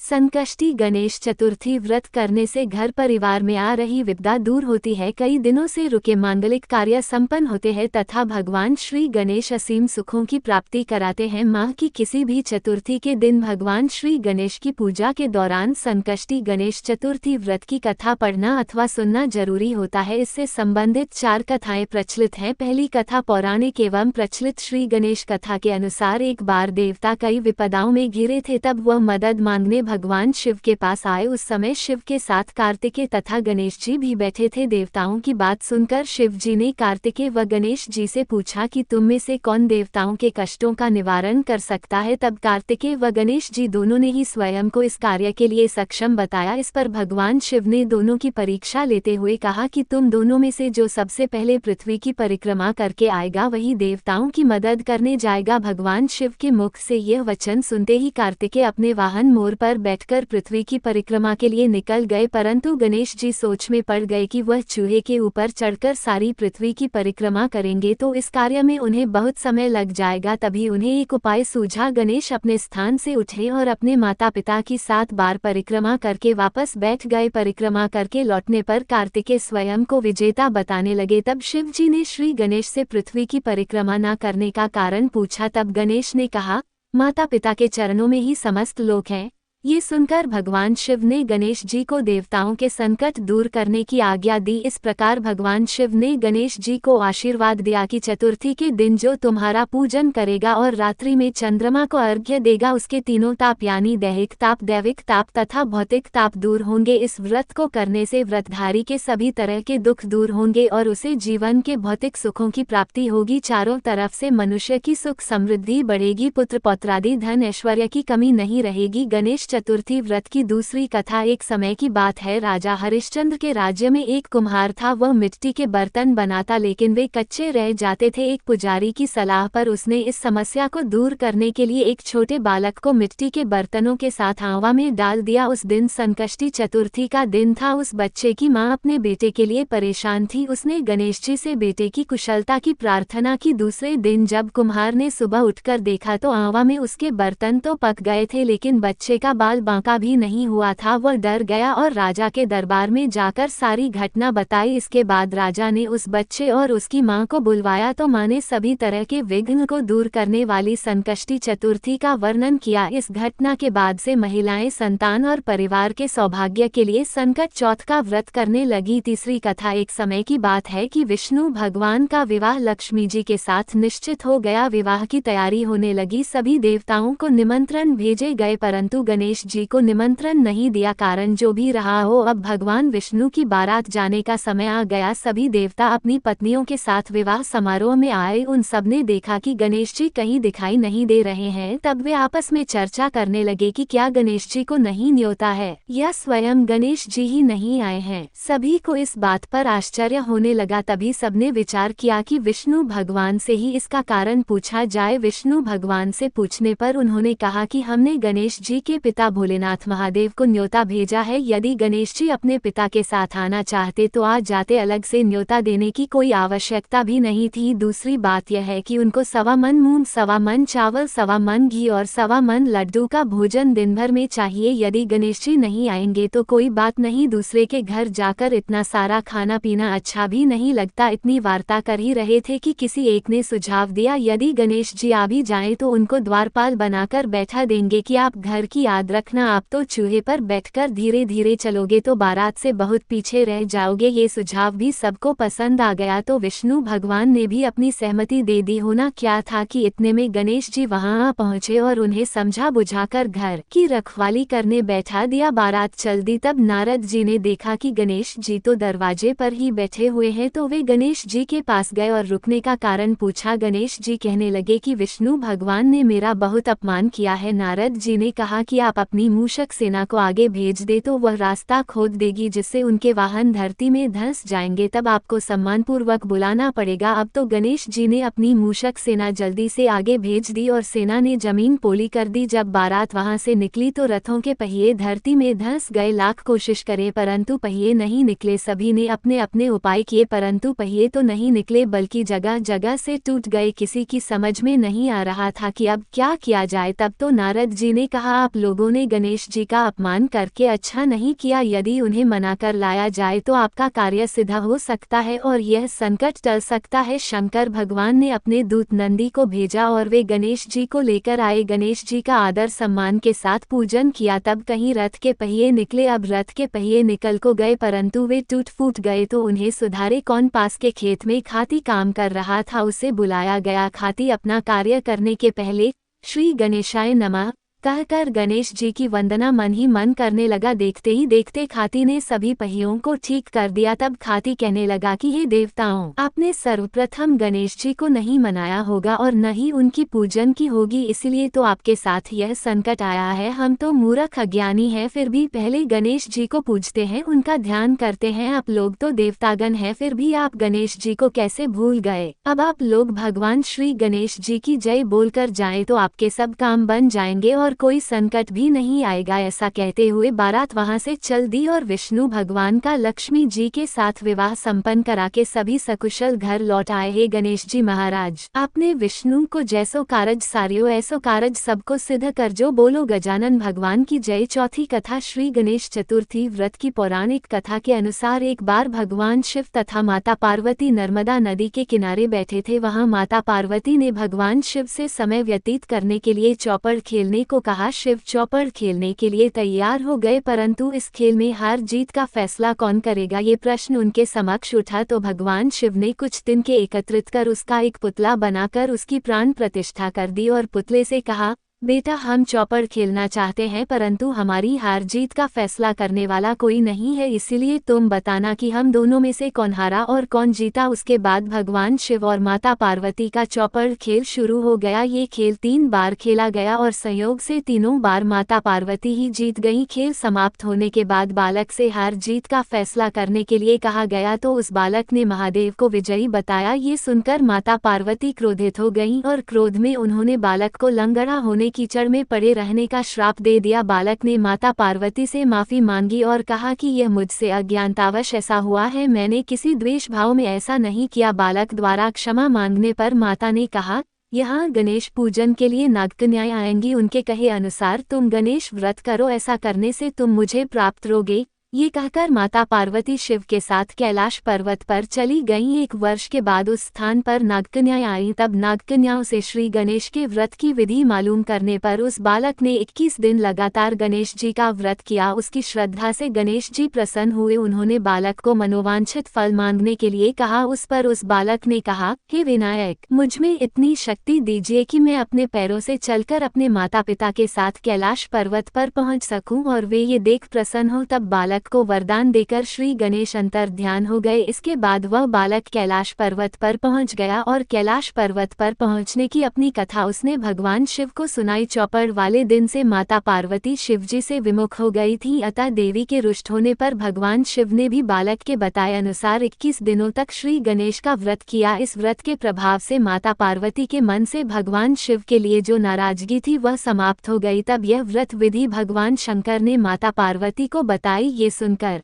संकष्टी गणेश चतुर्थी व्रत करने से घर परिवार में आ रही विपदा दूर होती है। कई दिनों से रुके मांगलिक कार्य संपन्न होते हैं तथा भगवान श्री गणेश असीम सुखों की प्राप्ति कराते हैं। माह की किसी भी चतुर्थी के दिन भगवान श्री गणेश की पूजा के दौरान संकष्टी गणेश चतुर्थी व्रत की कथा पढ़ना अथवा सुनना जरूरी होता है। इससे संबंधित 4 कथाएं प्रचलित हैं। पहली कथा पौराणिक एवं प्रचलित श्री गणेश कथा के अनुसार एक बार देवता कई विपदाओं में घिरे थे, तब वह मदद मांगने भगवान शिव के पास आए। उस समय शिव के साथ कार्तिकेय तथा गणेश जी भी बैठे थे। देवताओं की बात सुनकर शिव जी ने कार्तिकेय व गणेश जी से पूछा कि तुम में से कौन देवताओं के कष्टों का निवारण कर सकता है। तब कार्तिकेय व गणेश जी दोनों ने ही स्वयं को इस कार्य के लिए सक्षम बताया। इस पर भगवान शिव ने दोनों की परीक्षा लेते हुए कहा कि तुम दोनों में से जो सबसे पहले पृथ्वी की परिक्रमा करके आएगा वही देवताओं की मदद करने जाएगा। भगवान शिव के मुख से यह वचन सुनते ही कार्तिकेय अपने वाहन मोर पर बैठकर पृथ्वी की परिक्रमा के लिए निकल गए, परंतु गणेश जी सोच में पड़ गए कि वह चूहे के ऊपर चढ़कर सारी पृथ्वी की परिक्रमा करेंगे तो इस कार्य में उन्हें बहुत समय लग जाएगा। तभी उन्हें एक उपाय सूझा। गणेश अपने स्थान से उठे और अपने माता पिता की 7 बार परिक्रमा करके वापस बैठ गए। परिक्रमा करके लौटने पर कार्तिकेय स्वयं को विजेता बताने लगे। तब शिव जी ने श्री गणेश से पृथ्वी की परिक्रमा न करने का कारण पूछा। तब गणेश ने कहा, माता पिता के चरणों में ही समस्त लोक हैं। ये सुनकर भगवान शिव ने गणेश जी को देवताओं के संकट दूर करने की आज्ञा दी। इस प्रकार भगवान शिव ने गणेश जी को आशीर्वाद दिया कि चतुर्थी के दिन जो तुम्हारा पूजन करेगा और रात्रि में चंद्रमा को अर्घ्य देगा उसके तीनों ताप यानी दैहिक ताप, दैविक ताप तथा भौतिक ताप दूर होंगे। इस व्रत को करने से व्रतधारी के सभी तरह के दुख दूर होंगे और उसे जीवन के भौतिक सुखों की प्राप्ति होगी। चारों तरफ से मनुष्य की सुख समृद्धि बढ़ेगी, पुत्र पौत्रादि धन ऐश्वर्य की कमी नहीं रहेगी। गणेश चतुर्थी व्रत की दूसरी कथा एक समय की बात है। राजा हरिश्चंद्र के राज्य में एक कुम्हार था। वह मिट्टी के बर्तन बनाता लेकिन वे कच्चे रह जाते थे। एक पुजारी की सलाह पर उसने इस समस्या को दूर करने के लिए एक छोटे बालक को मिट्टी के बर्तनों के साथ आंवा में डाल दिया। उस दिन संकष्टी चतुर्थी का दिन था। उस बच्चे की मां अपने बेटे के लिए परेशान थी। उसने गणेश जी से बेटे की कुशलता की प्रार्थना की। दूसरे दिन जब कुम्हार ने सुबह उठकर देखा तो आंवा में उसके बर्तन तो पक गए थे लेकिन बच्चे का बाल बांका भी नहीं हुआ था। वह डर गया और राजा के दरबार में जाकर सारी घटना बताई। इसके बाद राजा ने उस बच्चे और उसकी मां को बुलवाया तो मां ने सभी तरह के विघ्न को दूर करने वाली संकष्टी चतुर्थी का वर्णन किया। इस घटना के बाद से महिलाएं संतान और परिवार के सौभाग्य के लिए संकट चौथ का व्रत करने लगी। तीसरी कथा एक समय की बात है कि विष्णु भगवान का विवाह लक्ष्मी जी के साथ निश्चित हो गया। विवाह की तैयारी होने लगी। सभी देवताओं को निमंत्रण भेजे गए परंतु गणेश जी को निमंत्रण नहीं दिया। कारण जो भी रहा हो, अब भगवान विष्णु की बारात जाने का समय आ गया। सभी देवता अपनी पत्नियों के साथ विवाह समारोह में आए। उन सब ने देखा कि गणेश जी कहीं दिखाई नहीं दे रहे हैं। तब वे आपस में चर्चा करने लगे कि क्या गणेश जी को नहीं न्योता है या स्वयं गणेश जी ही नहीं आए हैं। सभी को इस बात पर आश्चर्य होने लगा। तभी सबने विचार किया कि विष्णु भगवान से ही इसका कारण पूछा जाए। विष्णु भगवान से पूछने पर उन्होंने कहा कि हमने गणेश जी के पिता भोलेनाथ महादेव को न्योता भेजा है। यदि गणेश जी अपने पिता के साथ आना चाहते तो आ जाते, अलग से न्योता देने की कोई आवश्यकता भी नहीं थी। दूसरी बात यह है कि उनको 1.25 मन मूंग, 1.25 मन चावल, 1.25 मन घी और 1.25 मन लड्डू का भोजन दिन भर में चाहिए। यदि गणेश जी नहीं आएंगे तो कोई बात नहीं, दूसरे के घर जाकर इतना सारा खाना पीना अच्छा भी नहीं लगता। इतनी वार्ता कर ही रहे थे कि किसी एक ने सुझाव दिया, यदि गणेश जी आ भी जाएं तो उनको द्वारपाल बनाकर बैठा देंगे कि आप घर की याद रखना, आप तो चूहे पर बैठकर धीरे धीरे चलोगे तो बारात से बहुत पीछे रह जाओगे। ये सुझाव भी सबको पसंद आ गया तो विष्णु भगवान ने भी अपनी सहमति दे दी। होना क्या था कि इतने में गणेश जी वहां आ पहुंचे और उन्हें समझा बुझाकर घर की रखवाली करने बैठा दिया। बारात चल दी। तब नारद जी ने देखा कि गणेश जी तो दरवाजे पर ही बैठे हुए हैं तो वे गणेश जी के पास गए और रुकने का कारण पूछा। गणेश जी कहने लगे कि विष्णु भगवान ने मेरा बहुत अपमान किया है। नारद जी ने कहा कि आप अपनी मूषक सेना को आगे भेज दे तो वह रास्ता खोद देगी जिससे उनके वाहन धरती में धंस जाएंगे। तब आपको सम्मानपूर्वक बुलाना पड़ेगा। अब तो गणेश जी ने अपनी मूषक सेना जल्दी से आगे भेज दी और सेना ने जमीन पोली कर दी। जब बारात वहां से निकली तो रथों के पहिए धरती में धंस गए। लाख कोशिश करे परंतु पहिए नहीं निकले। सभी ने अपने अपने उपाय किए परंतु पहिए तो नहीं निकले बल्कि जगह जगह से टूट गए। किसी की समझ में नहीं आ रहा था कि अब क्या किया जाए। तब तो नारद जी ने कहा, आप लोगों लोगों ने गणेश जी का अपमान करके अच्छा नहीं किया। यदि उन्हें मनाकर लाया जाए तो आपका कार्य सिद्ध हो सकता है और यह संकट टल सकता है। शंकर भगवान ने अपने दूत नंदी को भेजा और वे गणेश जी को लेकर आए। गणेश जी का आदर सम्मान के साथ पूजन किया। तब कहीं रथ के पहिए निकले। अब रथ के पहिए निकल को गए परंतु वे टूट फूट गए तो उन्हें सुधारे कौन। पास के खेत में खाती काम कर रहा था, उसे बुलाया गया। खाती अपना कार्य करने के पहले श्री गणेशाय नमः कहकर गणेश जी की वंदना मन ही मन करने लगा। देखते ही देखते खाती ने सभी पहियों को ठीक कर दिया। तब खाती कहने लगा कि हे देवताओं, आपने सर्वप्रथम गणेश जी को नहीं मनाया होगा और न ही उनकी पूजन की होगी, इसलिए तो आपके साथ यह संकट आया है। हम तो मूर्ख अज्ञानी हैं, फिर भी पहले गणेश जी को पूजते हैं, उनका ध्यान करते हैं। आप लोग तो देवतागण हैं, फिर भी आप गणेश जी को कैसे भूल गए। अब आप लोग भगवान श्री गणेश जी की जय बोलकर जाएं तो आपके सब काम बन जाएंगे और कोई संकट भी नहीं आएगा। ऐसा कहते हुए बारात वहां से चल दी और विष्णु भगवान का लक्ष्मी जी के साथ विवाह संपन्न करा के सभी सकुशल घर लौट आए। हे गणेश जी महाराज, आपने विष्णु को जैसो कारज सारियो ऐसो कारज सबको सिद्ध कर जो। बोलो गजानन भगवान की जय। चौथी कथा श्री गणेश चतुर्थी व्रत की पौराणिक कथा के अनुसार एक बार भगवान शिव तथा माता पार्वती नर्मदा नदी के किनारे बैठे थे। वहां माता पार्वती ने भगवान शिव से समय व्यतीत करने के लिए चौपड़ खेलने को कहा। शिव चौपड़ खेलने के लिए तैयार हो गए परंतु इस खेल में हार जीत का फैसला कौन करेगा, ये प्रश्न उनके समक्ष उठा। तो भगवान शिव ने कुछ तिनके एकत्रित कर उसका एक पुतला बनाकर उसकी प्राण प्रतिष्ठा कर दी और पुतले से कहा, बेटा हम चौपड़ खेलना चाहते हैं परंतु हमारी हार जीत का फैसला करने वाला कोई नहीं है, इसीलिए तुम बताना कि हम दोनों में से कौन हारा और कौन जीता। उसके बाद भगवान शिव और माता पार्वती का चौपड़ खेल शुरू हो गया। ये खेल 3 बार खेला गया और संयोग से तीनों बार माता पार्वती ही जीत गईं। खेल समाप्त होने के बाद बालक से हार जीत का फैसला करने के लिए कहा गया तो उस बालक ने महादेव को विजयी बताया। ये सुनकर माता पार्वती क्रोधित हो गईं और क्रोध में उन्होंने बालक को लंगड़ा होने कीचड़ में पड़े रहने का श्राप दे दिया। बालक ने माता पार्वती से माफी मांगी और कहा कि यह मुझसे अज्ञानतावश ऐसा हुआ है, मैंने किसी द्वेष भाव में ऐसा नहीं किया। बालक द्वारा क्षमा मांगने पर माता ने कहा, यहाँ गणेश पूजन के लिए नागकन्याएं आएंगी, उनके कहे अनुसार तुम गणेश व्रत करो, ऐसा करने से तुम मुझे प्राप्त होगे। ये कहकर माता पार्वती शिव के साथ कैलाश पर्वत पर चली गईं। 1 वर्ष के बाद उस स्थान पर नागकन्याएं आईं। तब नागकन्याओं से श्री गणेश के व्रत की विधि मालूम करने पर उस बालक ने 21 दिन लगातार गणेश जी का व्रत किया। उसकी श्रद्धा से गणेश जी प्रसन्न हुए। उन्होंने बालक को मनोवांछित फल मांगने के लिए कहा। उस पर उस बालक ने कहा, हे विनायक, मुझमें इतनी शक्ति दीजिए कि मैं अपने पैरों से चलकर अपने माता पिता के साथ कैलाश पर्वत पर पहुंच सकूं और वे ये देख प्रसन्न हो। तब बालक को वरदान देकर श्री गणेश अंतर ध्यान हो गए। इसके बाद वह बालक कैलाश पर्वत पर पहुंच गया और कैलाश पर्वत पर पहुंचने की अपनी कथा उसने भगवान शिव को सुनाई। चौपड़ वाले दिन से माता पार्वती शिवजी से विमुख हो गई थी, अतः देवी के रुष्ट होने पर भगवान शिव ने भी बालक के बताए अनुसार 21 दिनों तक श्री गणेश का व्रत किया। इस व्रत के प्रभाव से माता पार्वती के मन से भगवान शिव के लिए जो नाराजगी थी वह समाप्त हो गई। तब यह व्रत विधि भगवान शंकर ने माता पार्वती को बताई। ये सुनकर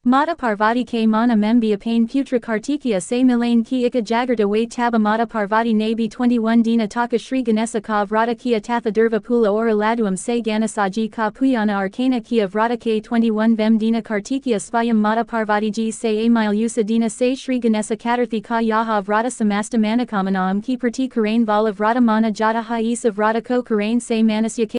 Mata Parvati ke mana membi apane putra kartikia se milain ki ika jagarta way taba Mata Parvati nabi 21 dina taka Shri Ganesa ka vrata kia tatha durva pula ora laduam se ganasaji ka puyana arcana kia vrata ke 21 vem dina kartikia svayam Mata Parvati ji se amail usa dina se Shri Ganesa katarthi ka yaha vrata samasta manakamanam ki prati karain vala vrata mana jata ha isa vrata ko karain se manasya